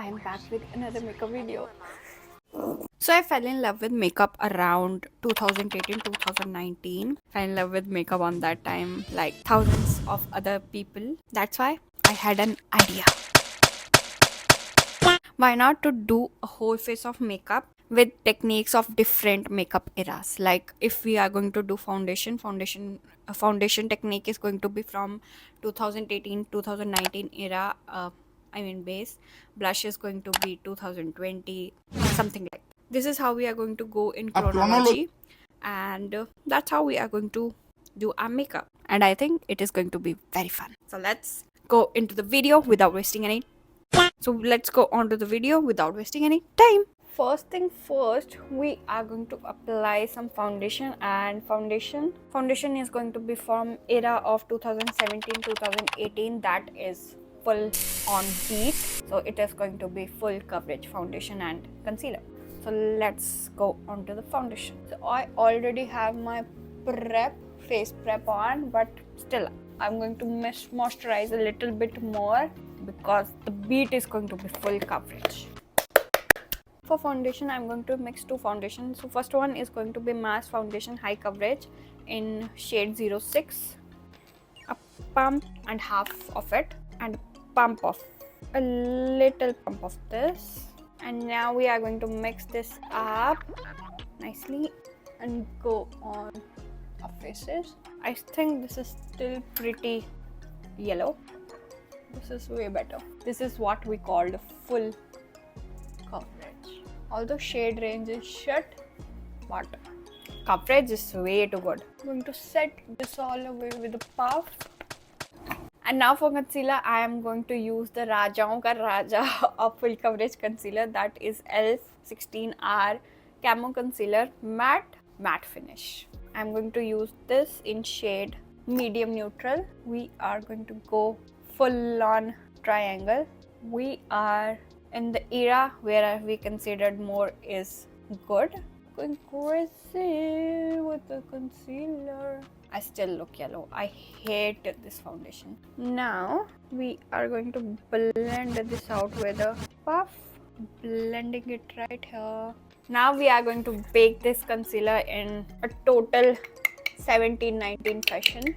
I am back with another makeup video. So I fell in love with makeup around 2018 2019. Fell in love with makeup on that time like thousands of other people. That's why I had an idea. Why not to do a whole face of makeup with techniques of different makeup eras? Like if we are going to do foundation technique is going to be from 2018 2019 era. I mean base. Blush is going to be 2020, something like. This is how we are going to go in chronology, and that's how we are going to do our makeup. And I think it is going to be very fun. So let's go into the video without wasting any. So let's go on to the video without wasting any time. First thing first, we are going to apply some foundation, and foundation is going to be from era of 2017 2018. That is full on heat, so it is going to be full coverage foundation and concealer. So let's go on to the foundation. So I already have my face prep on, but still I'm going to moisturize a little bit more because the beat is going to be full coverage. For foundation, I'm going to mix two foundations. So first one is going to be mass foundation high coverage in shade 06. A pump and half of it, and a little pump of this. And now we are going to mix this up nicely and go on our faces. I think this is still pretty yellow. This is way better. This is what we call the full coverage. Although shade range is shut, but coverage is way too good. I'm going to set this all away with a puff. And now for concealer, I am going to use the Rajaon Ka Raja of full coverage concealer. That is e.l.f. 16R Camo Concealer Matte Finish. I'm going to use this in shade medium neutral. We are going to go full on triangle. We are in the era where we considered more is good. Going crazy with the concealer. I still look yellow. I hate this foundation. Now we are going to blend this out with a puff. Blending it right here. Now we are going to bake this concealer in a total 17-19 fashion.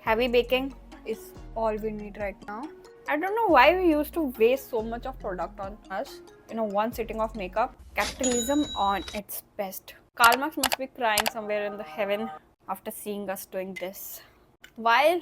Heavy baking is all we need right now. I don't know why we used to waste so much of product on us. One sitting of makeup. Capitalism on its best. Karl Marx must be crying somewhere in the heaven after seeing us doing this. While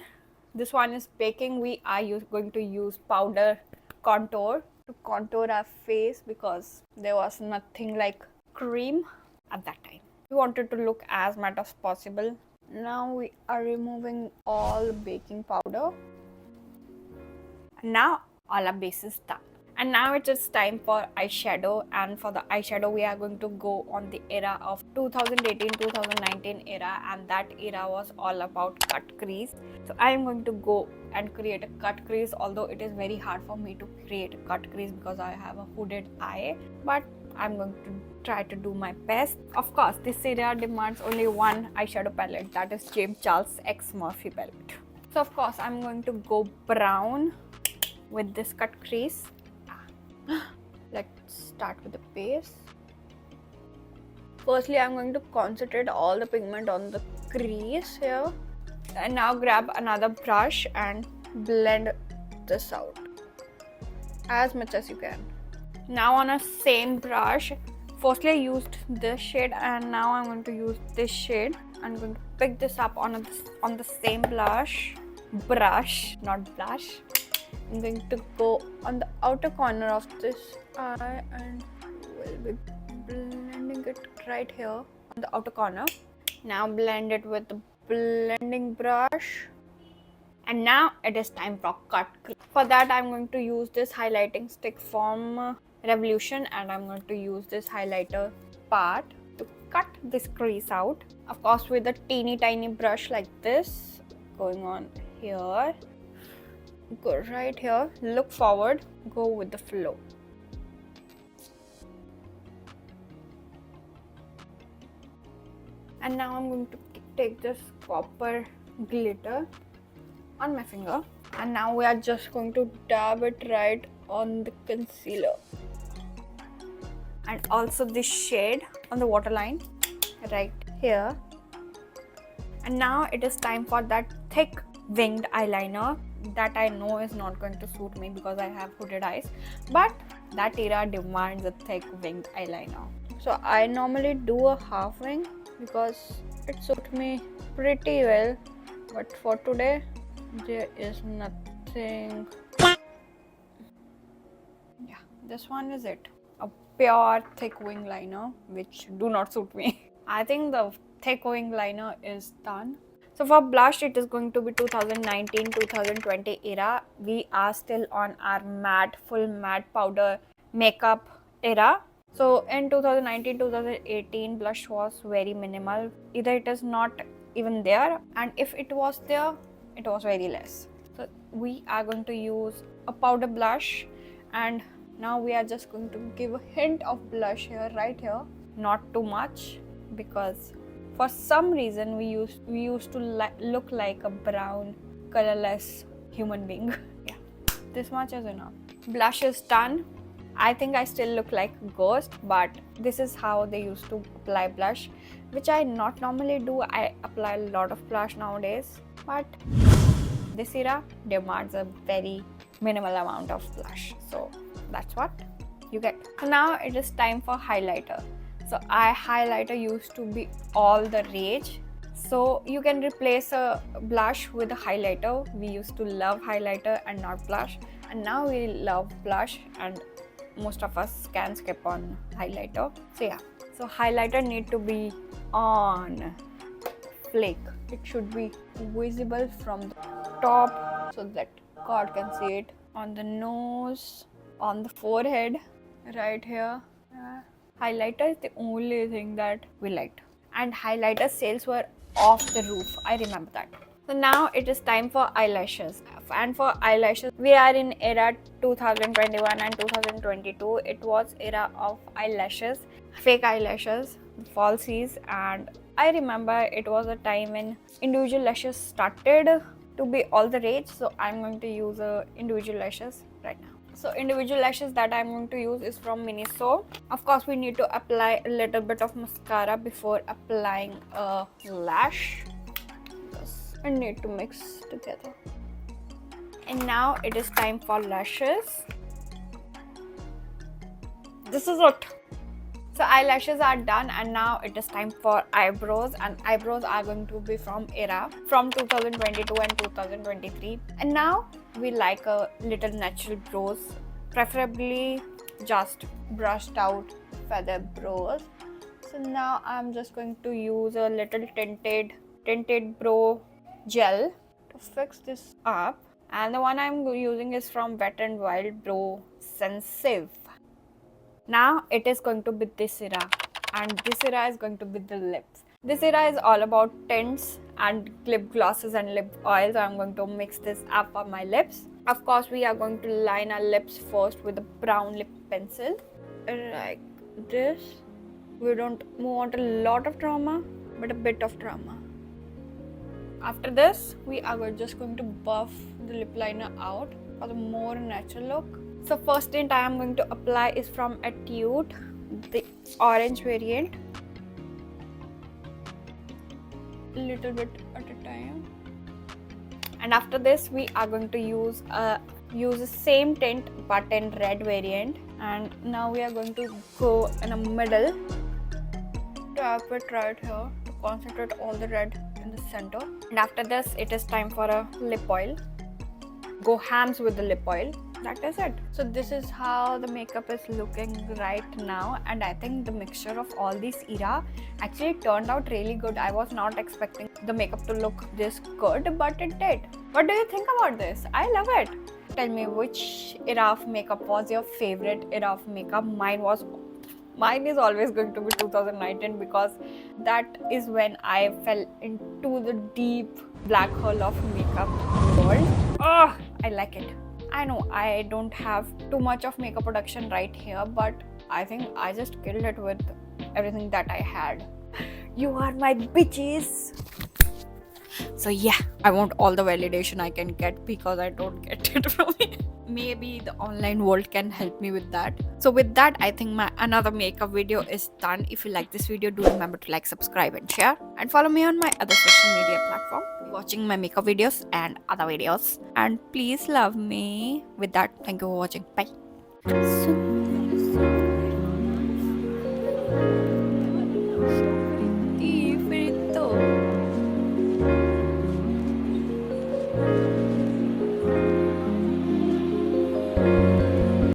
this one is baking, we are going to use powder contour to contour our face because there was nothing like cream at that time. We wanted to look as matte as possible. Now we are removing all baking powder. Now all our base is done. And now it is time for eyeshadow, and for the eyeshadow we are going to go on the era of 2018-2019 era, and that era was all about cut crease. So I am going to go and create a cut crease, although it is very hard for me to create a cut crease because I have a hooded eye, but I'm going to try to do my best. Of course, this era demands only one eyeshadow palette, that is James Charles X Murphy palette. So of course I'm going to go brown with this cut crease. Let's start with the base. Firstly, I'm going to concentrate all the pigment on the crease here. And now grab another brush and blend this out as much as you can. Now on a same brush, firstly I used this shade and now I'm going to use this shade. I'm going to pick this up on the same brush, not blush. I'm going to go on the outer corner of this eye and will be blending it right here on the outer corner. Now blend it with the blending brush. And now it is time for cut crease. For that I'm going to use this highlighting stick from Revolution, and I'm going to use this highlighter part to cut this crease out. Of course with a teeny tiny brush like this, going on here. Go right here, look forward, go with the flow. And now I'm going to take this copper glitter on my finger, and now we are just going to dab it right on the concealer. And also this shade on the waterline right here. And now it is time for that thick winged eyeliner that I know is not going to suit me because I have hooded eyes, but that era demands a thick winged eyeliner. So I normally do a half wing because it suits me pretty well, but for today there is nothing. Yeah, this one is it. A pure thick wing liner which do not suit me. I think the thick wing liner is done. So for blush, it is going to be 2019-2020 era. We are still on our matte, full matte powder makeup era. So in 2019-2018, blush was very minimal. Either it is not even there, and if it was there, it was very less. So we are going to use a powder blush, and now we are just going to give a hint of blush here, right here. Not too much, because for some reason we used to look like a brown colorless human being. Yeah, this much is enough. Blush is done. I think I still look like a ghost, but this is how they used to apply blush, which I not normally do. I apply a lot of blush nowadays, but this era demands a very minimal amount of blush, so that's what you get. So now it is time for highlighter. So highlighter used to be all the rage. So you can replace a blush with a highlighter. We used to love highlighter and not blush, and now we love blush, and most of us can skip on highlighter. So yeah, so highlighter need to be on flake. It should be visible from the top so that God can see it. On the nose, on the forehead, right here. Highlighter is the only thing that we liked, and highlighter sales were off the roof. I remember that. So now it is time for eyelashes, and for eyelashes we are in era 2021 and 2022. It was era of eyelashes, fake eyelashes, falsies, and I remember it was a time when individual lashes started to be all the rage. So I'm going to use individual lashes right now. So individual lashes that I'm going to use is from Miniso. Of course, we need to apply a little bit of mascara before applying a lash, because I need to mix together. And now it is time for lashes. This is it. So eyelashes are done, and now it is time for eyebrows, and eyebrows are going to be from era from 2022 and 2023. And now we like a little natural brows, preferably just brushed out feather brows. So now I'm just going to use a little tinted brow gel to fix this up, and the one I'm using is from Wet n Wild Brow Sensitive. Now it is going to be this era, and this era is going to be the lips. This era is all about tints and lip glosses and lip oils. So I'm going to mix this up on my lips. Of course, we are going to line our lips first with a brown lip pencil, like this. We don't want a lot of drama, but a bit of drama. After this, we are just going to buff the lip liner out for the more natural look. So first tint I am going to apply is from Etude, the orange variant. A little bit at a time. And after this, we are going to use the same tint but in red variant. And now we are going to go in the middle, tap it right here to concentrate all the red in the center. And after this, it is time for a lip oil. Go hams with the lip oil. That is it. So this is how the makeup is looking right now, and I think the mixture of all these era actually turned out really good. I was not expecting the makeup to look this good, but it did. What do you think about this? I love it. Tell me, which era of makeup was your favorite era of makeup? Mine is always going to be 2019, because that is when I fell into the deep black hole of makeup world. Oh, I like it. I know I don't have too much of makeup production right here, but I think I just killed it with everything that I had. You are my bitches. So yeah, I want all the validation I can get because I don't get it from it. Maybe the online world can help me with that. So with that, I think my another makeup video is done. If you like this video, do remember to like, subscribe and share, and follow me on my other social media platform, watching my makeup videos and other videos, and please love me. With that, thank you for watching. Bye.